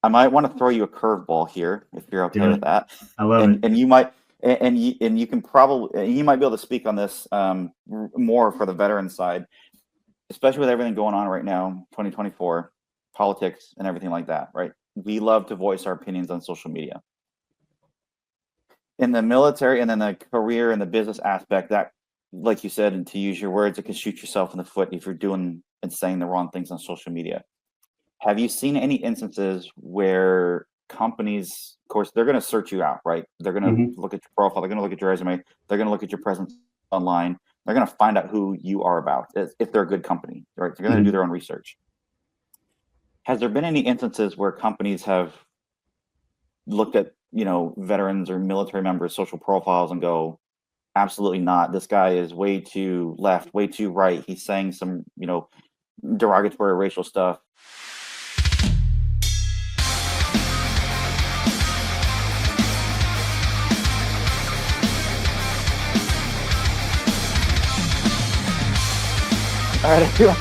I might want to throw you a curveball here if you're okay Do with it. that, I love it. and you might and you can probably you might be able to speak on this more for the veteran side, especially with everything going on right now, 2024, politics and everything like that, right? We love to voice our opinions on social media. In the military and then the career and the business aspect, that, like you said, and to use your words, it can shoot yourself in the foot if you're doing and saying the wrong things on social media. Have you seen any instances where companies, of course, they're going to search you out, right? They're going to Hmm. look at your profile, they're going to look at your resume, they're going to look at your presence online, they're going to find out who you are about if they're a good company, right? They're going to do Hmm. their own research. Has there been any instances where companies have looked at, veterans or military members' social profiles and go, absolutely not. This guy is way too left, way too right. He's saying some, derogatory racial stuff. All right, everyone.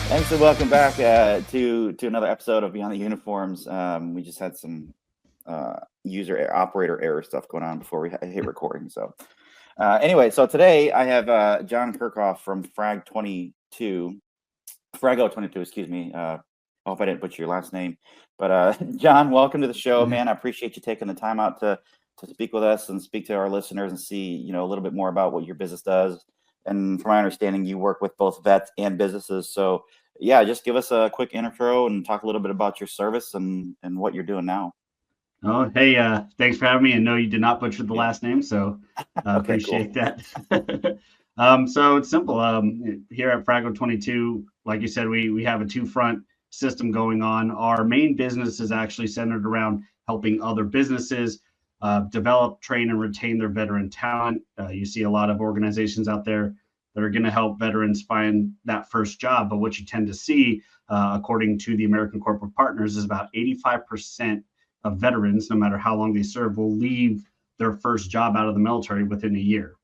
Thanks and welcome back to another episode of Beyond the Uniforms. We just had some user operator error stuff going on before we hit recording. So anyway, so today I have John Kerkhoff from Frago 22, excuse me. I hope I didn't butcher your last name. But John, welcome to the show, man. I appreciate you taking the time out to speak with us and speak to our listeners and see, a little bit more about what your business does. And from my understanding, you work with both vets and businesses. So yeah, just give us a quick intro and talk a little bit about your service and what you're doing now. Oh, hey, thanks for having me. And no, you did not butcher the Yeah. last name, so Okay, cool. appreciate that. So it's simple. Here at Frago 22, like you said, we have a two-front system going on. Our main business is actually centered around helping other businesses develop, train, and retain their veteran talent. You see a lot of organizations out there that are going to help veterans find that first job. But what you tend to see, according to the American Corporate Partners, is about 85% of veterans, no matter how long they serve, will leave their first job out of the military within a year.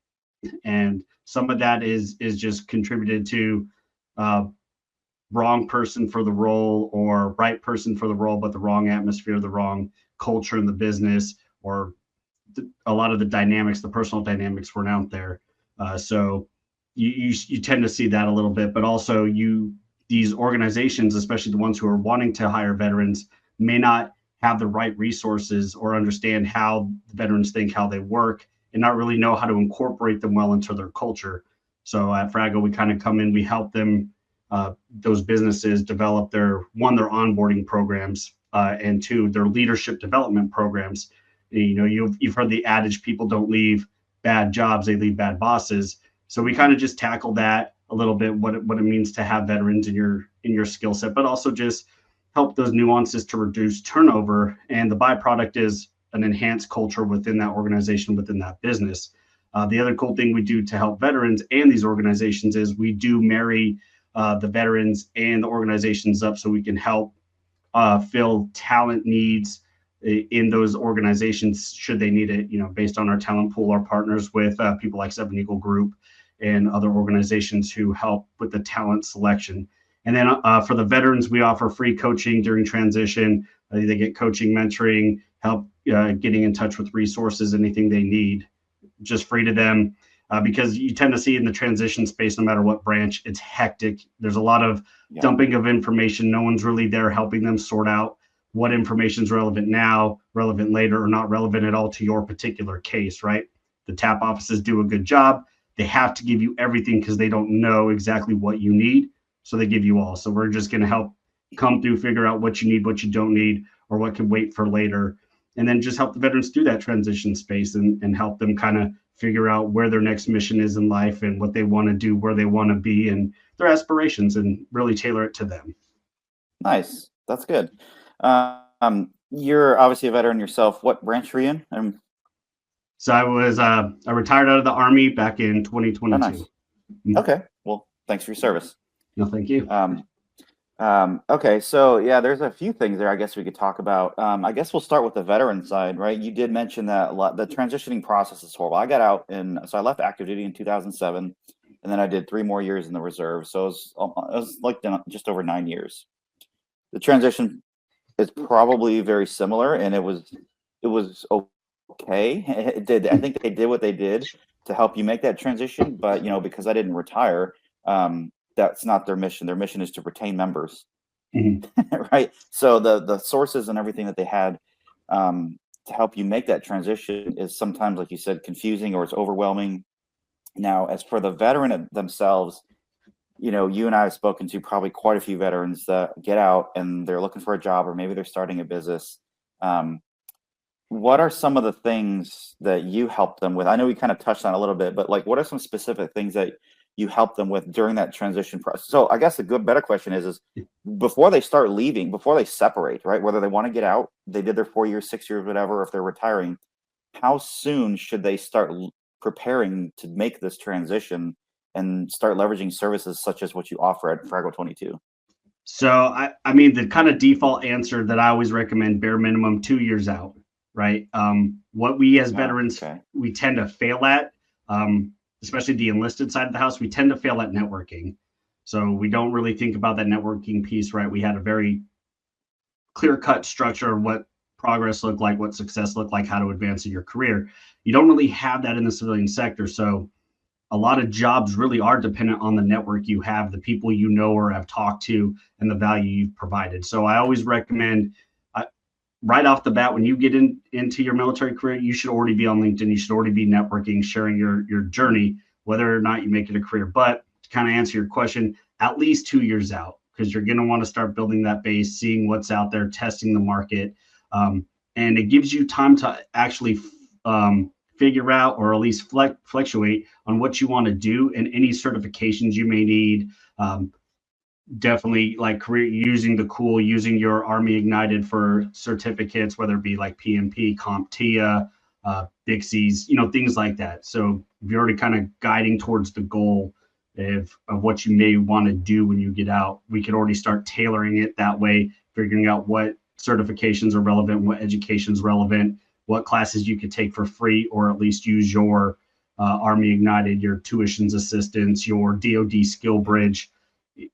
And some of that is just contributed to wrong person for the role or right person for the role, but the wrong atmosphere, the wrong culture in the business, or a lot of the dynamics, the personal dynamics weren't out there. So you tend to see that a little bit, but also these organizations, especially the ones who are wanting to hire veterans, may not have the right resources or understand how the veterans think, how they work, and not really know how to incorporate them well into their culture. So at Frago, we kind of come in, we help them, those businesses develop their onboarding programs, and two, their leadership development programs. You've heard the adage, people don't leave bad jobs, they leave bad bosses. So we kind of just tackle that a little bit, what it means to have veterans in your skill set, but also just help those nuances to reduce turnover. And the byproduct is an enhanced culture within that organization, within that business. The other cool thing we do to help veterans and these organizations is we do marry the veterans and the organizations up so we can help fill talent needs in those organizations should they need it, based on our talent pool, our partners with people like Seven Eagle Group and other organizations who help with the talent selection. And then for the veterans, we offer free coaching during transition. They get coaching, mentoring, help getting in touch with resources, anything they need, just free to them. Because you tend to see in the transition space, no matter what branch, it's hectic. There's a lot of dumping of information. No one's really there helping them sort out what information is relevant now, relevant later, or not relevant at all to your particular case, right? The TAP offices do a good job. They have to give you everything because they don't know exactly what you need. So they give you all. So we're just going to help come through, figure out what you need, what you don't need, or what can wait for later. And then just help the veterans through that transition space and help them kind of figure out where their next mission is in life and what they want to do, where they want to be, and their aspirations, and really tailor it to them. Nice. That's good. You're obviously a veteran yourself. What branch were you in? So I retired out of the Army back in Oh, 2022. nice. Okay. Well, thanks for your service. No, thank you. Okay, so yeah, there's a few things there I guess we could talk about. I guess we'll start with the veteran side, right? You did mention that the transitioning process is horrible. I got out so I left active duty in 2007, and then I did 3 more years in the reserve. So it was like just over 9 years. The transition is probably very similar, and it was okay. It did. I think they did what they did to help you make that transition, but because I didn't retire, that's not their mission. Their mission is to retain members, right? So the sources and everything that they had to help you make that transition is sometimes, like you said, confusing or it's overwhelming. Now, as for the veteran themselves, you and I have spoken to probably quite a few veterans that get out and they're looking for a job, or maybe they're starting a business. What are some of the things that you help them with? I know we kind of touched on a little bit, but like, what are some specific things that you help them with during that transition process? So I guess better question is before they start leaving, before they separate, right? Whether they want to get out, they did their 4 years, 6 years, whatever, if they're retiring, how soon should they start preparing to make this transition and start leveraging services such as what you offer at Frago 22? So I mean, the kind of default answer that I always recommend, bare minimum 2 years out, right? What we as veterans, we tend to fail at, especially the enlisted side of the house, we tend to fail at networking. So we don't really think about that networking piece, right? We had a very clear-cut structure of what progress looked like, what success looked like, how to advance in your career. You don't really have that in the civilian sector. So a lot of jobs really are dependent on the network you have, the people you know or have talked to, and the value you've provided. So I always recommend right off the bat, when you get into your military career, you should already be on LinkedIn. You should already be networking, sharing your journey, whether or not you make it a career. But to kind of answer your question, at least 2 years out, because you're going to want to start building that base, seeing what's out there, testing the market. And it gives you time to actually figure out, or at least fluctuate on what you want to do and any certifications you may need. Definitely like career, using your Army Ignited for certificates, whether it be like PMP, CompTIA, Dixie's, things like that. So if you're already kind of guiding towards the goal of what you may want to do when you get out, we could already start tailoring it that way, figuring out what certifications are relevant, what education is relevant, what classes you could take for free, or at least use your Army Ignited, your tuitions assistance, your DoD skill bridge,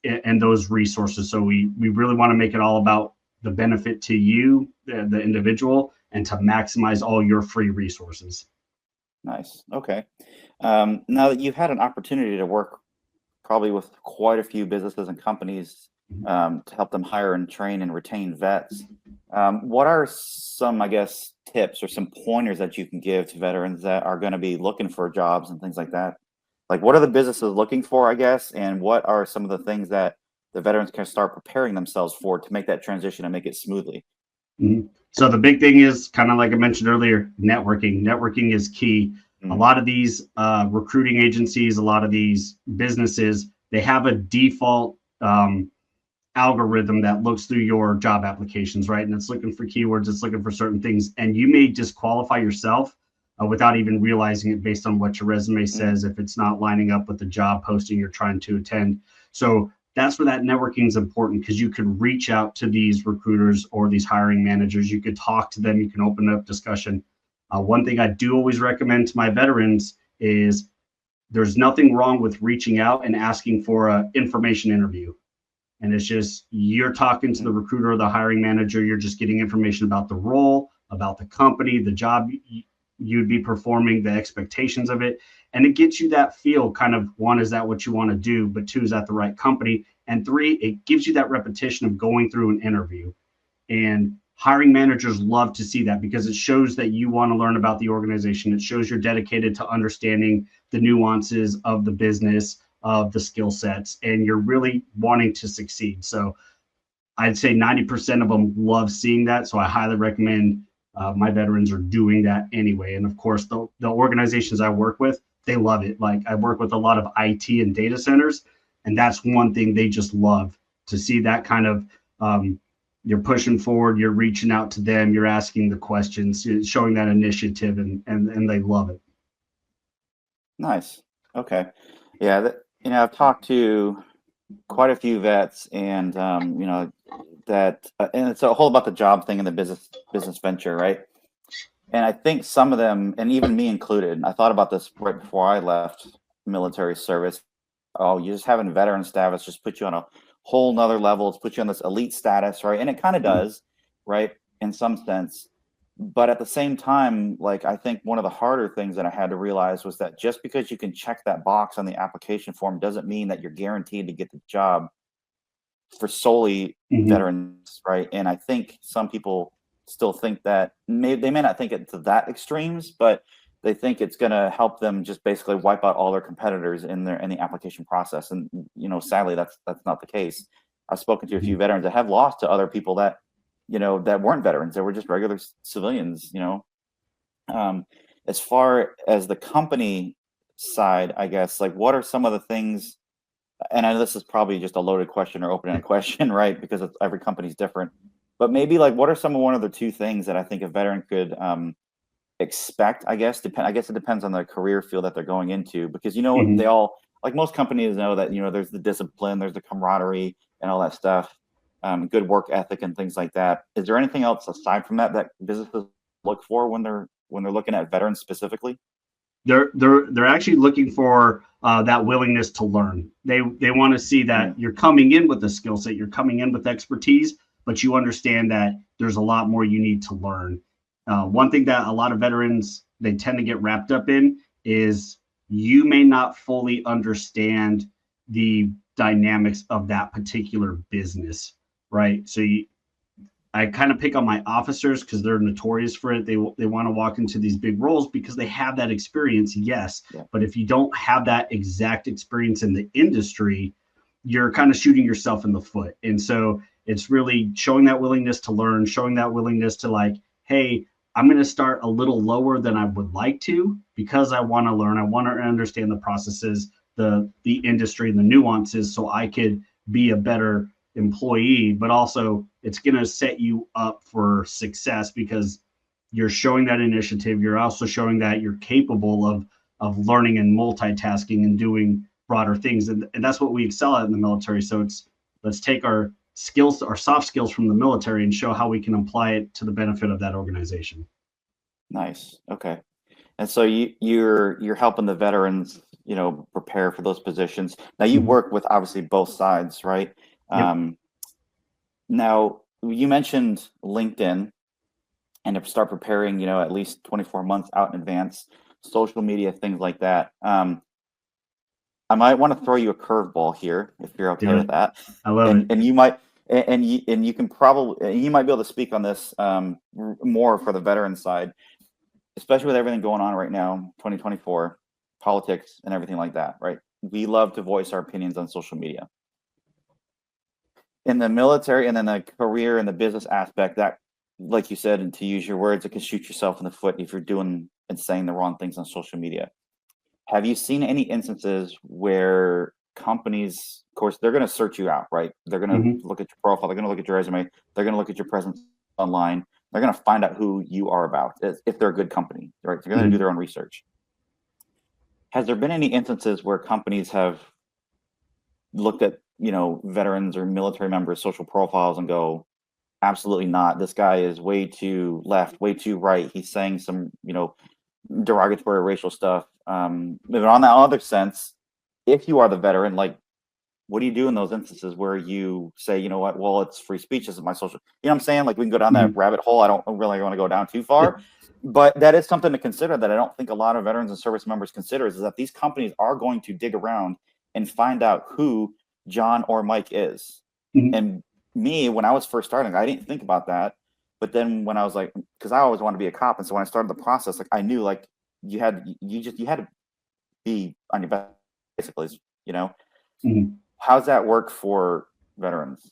and those resources. So we really want to make it all about the benefit to you, the individual, and to maximize all your free resources. Nice. Okay. Now that you've had an opportunity to work probably with quite a few businesses and companies to help them hire and train and retain vets, what are some, I guess, tips or some pointers that you can give to veterans that are going to be looking for jobs and things like that? Like, what are the businesses looking for, I guess, and what are some of the things that the veterans can start preparing themselves for to make that transition and make it smoothly? So the big thing is, kind of like I mentioned earlier, networking. Networking is key. A lot of these recruiting agencies, a lot of these businesses, they have a default algorithm that looks through your job applications, right? And it's looking for keywords, it's looking for certain things, and you may disqualify yourself without even realizing it based on what your resume says, if it's not lining up with the job posting you're trying to attend. So that's where that networking is important, because you could reach out to these recruiters or these hiring managers. You could talk to them. You can open up discussion. One thing I do always recommend to my veterans is there's nothing wrong with reaching out and asking for an information interview. And it's just, you're talking to the recruiter or the hiring manager. You're just getting information about the role, about the company, the job you'd be performing, the expectations of it. And it gets you that feel, kind of, one, is that what you want to do? But two, is that the right company? And three, it gives you that repetition of going through an interview. And hiring managers love to see that, because it shows that you want to learn about the organization. It shows you're dedicated to understanding the nuances of the business, of the skill sets, and you're really wanting to succeed. So I'd say 90% of them love seeing that. So I highly recommend my veterans are doing that anyway. And of course, the organizations I work with, they love it. Like, I work with a lot of IT and data centers, and that's one thing they just love to see, that kind of, you're pushing forward, you're reaching out to them, you're asking the questions, showing that initiative, and they love it. Nice. Okay. Yeah. I've talked to quite a few vets, and that and it's a whole about the job thing and the business venture, right? And I think some of them, and even me included, I thought about this right before I left military service. Oh, you just having veteran status just put you on a whole nother level. It's put you on this elite status, right? And it kind of does. right? In some sense. But at the same time, like, I think one of the harder things that I had to realize was that just because you can check that box on the application form doesn't mean that you're guaranteed to get the job for solely Mhm. veterans, right? And I think some people still think that they may not think it to that extremes, but they think it's going to help them just basically wipe out all their competitors in the application process. And sadly, that's not the case. I've spoken to a few Mhm. veterans that have lost to other people that that weren't veterans. They were just regular civilians. Um, as far as the company side, I guess, like, what are some of the things, and I know this is probably just a loaded question or open-ended question, right? Because every company's different. But maybe, like, what are some of one of the two things that I think a veteran could expect? I guess it depends on the career field that they're going into, because they Mhm. all, like, most companies know that there's the discipline, there's the camaraderie, and all that stuff, good work ethic and things like that. Is there anything else aside from that businesses look for when they're looking at veterans specifically? They're actually looking for that willingness to learn. They want to see Yeah. that you're coming in with a skill set, you're coming in with expertise, but you understand that there's a lot more you need to learn. One thing that a lot of veterans they tend to get wrapped up in is you may not fully understand the dynamics of that particular business, right? I kind of pick on my officers because they're notorious for it. They want to walk into these big roles because they have that experience, yes. Yeah. But if you don't have that exact experience in the industry, you're kind of shooting yourself in the foot. And so it's really showing that willingness to learn, showing that willingness to, like, hey, I'm going to start a little lower than I would like to because I want to learn. I want to understand the processes, the industry, and the nuances, so I could be a better employee, but also it's going to set you up for success because you're showing that initiative. You're also showing that you're capable of learning and multitasking and doing broader things. And that's what we excel at in the military. So let's take our skills, our soft skills from the military, and show how we can apply it to the benefit of that organization. Nice. Okay. And so you're helping the veterans, prepare for those positions. Now you Mhm. work with obviously both sides, right? Yep. Um, Now you mentioned LinkedIn, and to start preparing, at least 24 months out in advance, social media, things like that. I might want to throw you a curveball here if you're okay Do with it. that, I love it. and you might. And you can probably you might be able to speak on this more for the veteran side, especially with everything going on right now, 2024, politics and everything like that, right? We love to voice our opinions on social media. In the military and then the career and the business aspect, that, like you said, and to use your words, it can shoot yourself in the foot if you're doing and saying the wrong things on social media. Have you seen any instances where companies, of course, they're going to search you out, right? They're going to Mhm. look at your profile, they're going to look at your resume, they're going to look at your presence online, they're going to find out who you are about, if they're a good company, right? They're going to do Mhm. their own research. Has there been any instances where companies have looked at, veterans or military members' social profiles and go, absolutely not. This guy is way too left, way too right. He's saying some, derogatory racial stuff. But on that other sense, if you are the veteran, like, what do you do in those instances where you say, you know what, well, it's free speech, this is my social, what I'm saying? Like, we can go down that Mhm. rabbit hole. I don't really want to go down too far, but that is something to consider that I don't think a lot of veterans and service members consider, is that these companies are going to dig around and find out who John or Mike is. Mhm. And me, when I was first starting, I didn't think about that. But then when I was like, because I always wanted to be a cop, and so when I started the process, like, I knew, like, you had to be on your best, basically, you know. Mhm. How's that work for veterans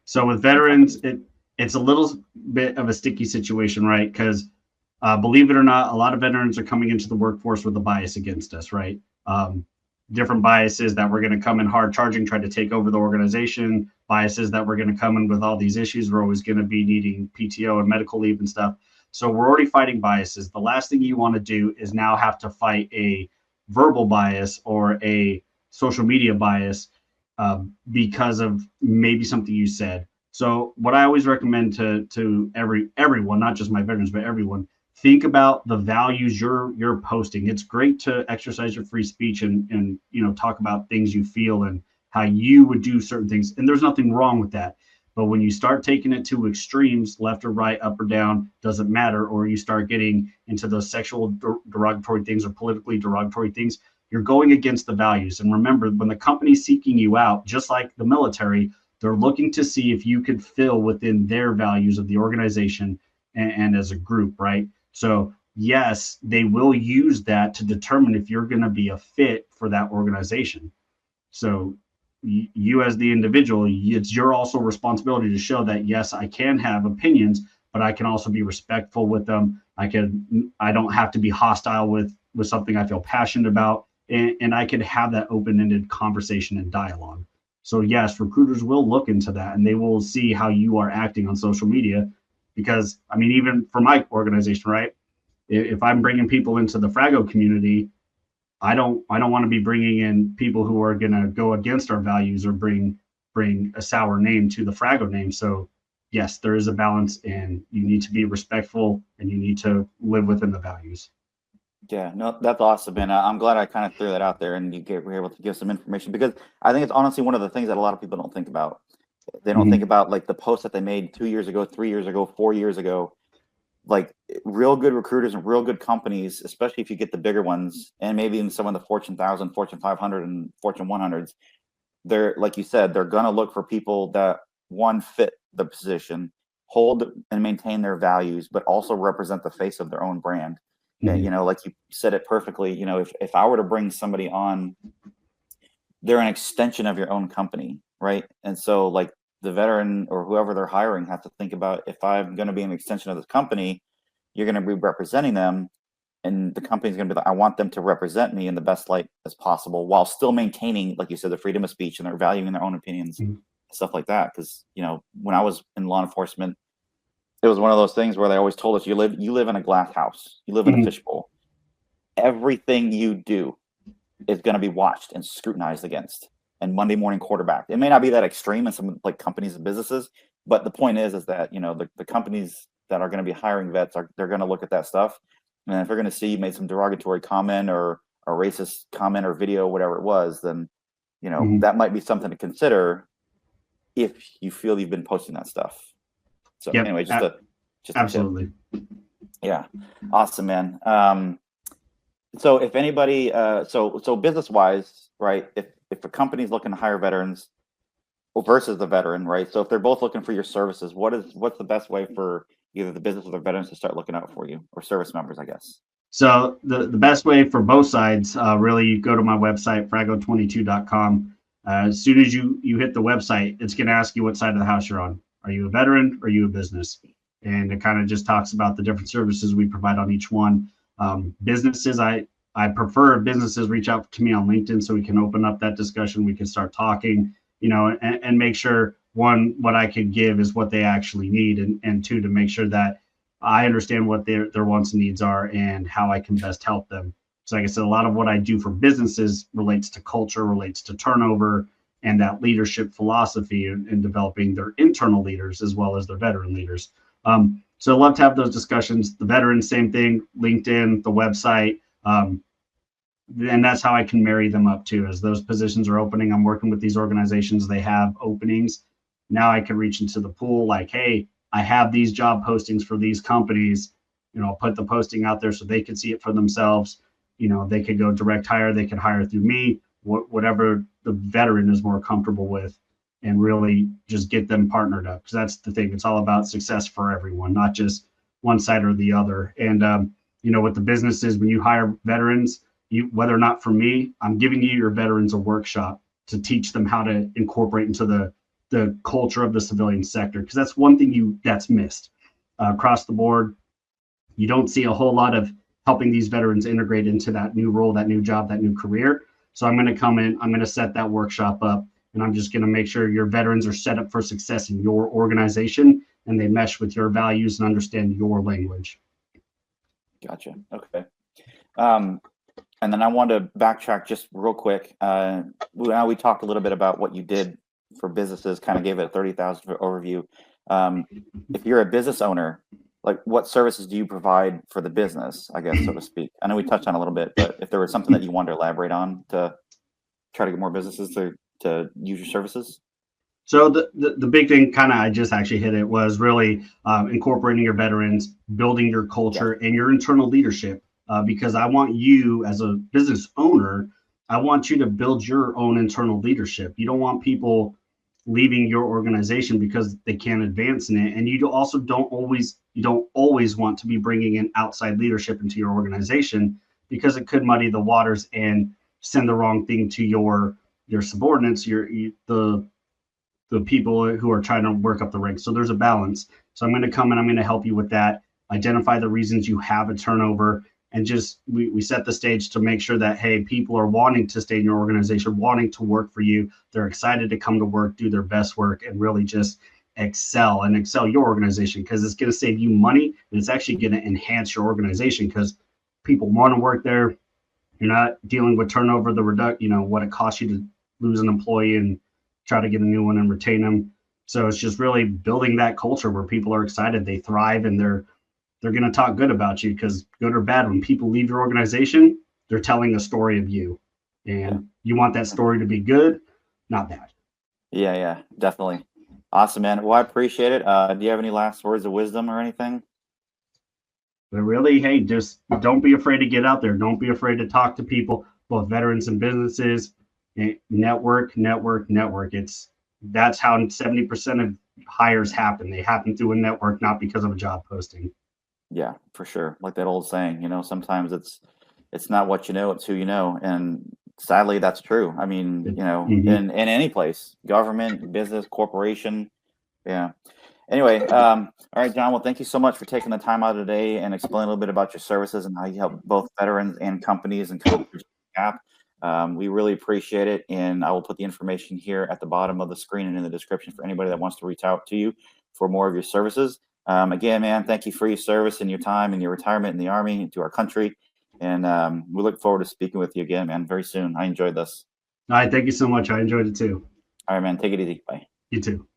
So with and veterans, companies? it's a little bit of a sticky situation, right? Because believe it or not, a lot of veterans are coming into the workforce with a bias against us, right? Different biases that we're going to come in hard charging, try to take over the organization, biases that we're going to come in with all these issues. We're always going to be needing PTO and medical leave and stuff. So we're already fighting biases. The last thing you want to do is now have to fight a verbal bias or a social media bias because of maybe something you said. So what I always recommend to everyone, not just my veterans, but everyone, think about the values you're posting. It's great to exercise your free speech and talk about things you feel and how you would do certain things. And there's nothing wrong with that. But when you start taking it to extremes, left or right, up or down, doesn't matter, or you start getting into those sexual derogatory things or politically derogatory things, you're going against the values. And remember, when the company's seeking you out, just like the military, they're looking to see if you could fill within their values of the organization and as a group, right? So yes, they will use that to determine if you're going to be a fit for that organization. So you as the individual, it's your also responsibility to show that, yes, I can have opinions, but I can also be respectful with them. I don't have to be hostile with something I feel passionate about, and I could have that open-ended conversation and dialogue. So yes, recruiters will look into that, and they will see how you are acting on social media, because I mean, even for my organization, right? If I'm bringing people into the Frago community, I don't want to be bringing in people who are going to go against our values or bring a sour name to the Frago name. So yes, there is a balance, and you need to be respectful and you need to live within the values. Yeah, no, that's awesome, and I'm glad I kind of threw that out there, and were able to give some information, because I think it's honestly one of the things that a lot of people don't think about. They don't think about like the posts that they made 2 years ago, 3 years ago, 4 years ago. Like real good recruiters and real good companies, especially if you get the bigger ones, and maybe even some of the Fortune 1000, Fortune 500, and Fortune 100s. They're, like you said, they're gonna look for people that, one, fit the position, hold and maintain their values, but also represent the face of their own brand. And, you know, like you said it perfectly, you know, if I were to bring somebody on, they're an extension of your own company, right? And so like the veteran or whoever they're hiring have to think about, if I'm going to be an extension of this company, you're going to be representing them, and the company's going to be like, I want them to represent me in the best light as possible, while still maintaining, like you said, the freedom of speech, and they're valuing their own opinions, stuff like that. Because, you know, when I was in law enforcement, it was one of those things where they always told us, you live in a glass house, you live in a fishbowl. Everything you do is going to be watched and scrutinized against, and Monday morning quarterback. It may not be that extreme in some like companies and businesses, but the point is that, you know, the companies that are going to be hiring vets they're going to look at that stuff, and if they're going to see you made some derogatory comment or a racist comment or video, whatever it was, then, you know, that might be something to consider if you feel you've been posting that stuff. So anyway, just absolutely. Yeah, awesome, man. So if anybody, so business wise, right? If a company's looking to hire veterans versus the veteran, right? So if they're both looking for your services, what's the best way for either the business or the veterans to start looking out for you, or service members, I guess? So the best way for both sides, really, you go to my website, frago22.com. As soon as you hit the website, it's going to ask you what side of the house you're on. Are you a veteran or are you a business? And it kind of just talks about the different services we provide on each one. Businesses, I prefer businesses reach out to me on LinkedIn so we can open up that discussion. We can start talking, you know, and make sure, one, what I can give is what they actually need, and two, to make sure that I understand what their wants and needs are and how I can best help them. So like I said, a lot of what I do for businesses relates to culture, relates to turnover, and that leadership philosophy in developing their internal leaders as well as their veteran leaders. So I'd love to have those discussions. The veterans, same thing, LinkedIn, the website. And that's how I can marry them up too. As those positions are opening, I'm working with these organizations, they have openings. Now I can reach into the pool like, hey, I have these job postings for these companies, you know, put the posting out there so they can see it for themselves. You know, they could go direct hire, they could hire through me, whatever the veteran is more comfortable with, and really just get them partnered up. Because that's the thing, it's all about success for everyone, not just one side or the other. And, you know, with the businesses, when you hire veterans, whether or not from me, I'm giving you your veterans a workshop to teach them how to incorporate into the culture of the civilian sector, because that's one thing that's missed across the board. You don't see a whole lot of helping these veterans integrate into that new role, that new job, that new career. So I'm going to come in, I'm going to set that workshop up, and I'm just going to make sure your veterans are set up for success in your organization and they mesh with your values and understand your language. Gotcha. Okay. And then I want to backtrack just real quick. Now we talked a little bit about what you did for businesses, kind of gave it a 30,000 overview. If you're a business owner, like what services do you provide for the business, I guess, so to speak? I know we touched on it a little bit, but if there was something that you wanted to elaborate on to try to get more businesses to use your services. So the big thing, kind of, I just actually hit it, was really incorporating your veterans, building your culture and your internal leadership. Because I want you as a business owner, I want you to build your own internal leadership. You don't want people leaving your organization because they can't advance in it, and you also don't always want to be bringing in outside leadership into your organization, because it could muddy the waters and send the wrong thing to your subordinates, the people who are trying to work up the ranks. So there's a balance. So I'm going to come and I'm going to help you with that. Identify the reasons you have a turnover, and just we set the stage to make sure that, hey, people are wanting to stay in your organization, wanting to work for you. They're excited to come to work, do their best work, and really just excel your organization, because it's going to save you money, and it's actually going to enhance your organization because people want to work there. You're not dealing with turnover, what it costs you to lose an employee and try to get a new one and retain them. So it's just really building that culture where people are excited, they thrive, and they're going to talk good about you, because good or bad, when people leave your organization, they're telling a story of you, and you want that story to be good, not bad. Yeah, definitely. Awesome, man. Well, I appreciate it. Do you have any last words of wisdom or anything? But really, hey, just don't be afraid to get out there. Don't be afraid to talk to people, both veterans and businesses. Network. That's how 70% of hires happen. They happen through a network, not because of a job posting. Yeah, for sure. Like that old saying, sometimes it's not what you know, it's who you know. And sadly, that's true. I mean, in any place, government, business, corporation. Yeah. Anyway, all right, John. Well, thank you so much for taking the time out today and explaining a little bit about your services and how you help both veterans and companies and gap. We really appreciate it, and I will put the information here at the bottom of the screen and in the description for anybody that wants to reach out to you for more of your services. Again, man, thank you for your service and your time and your retirement in the Army to our country, and we look forward to speaking with you again, man, very soon. I enjoyed this. All right, thank you so much. I enjoyed it too. All right, man, take it easy. Bye. You too.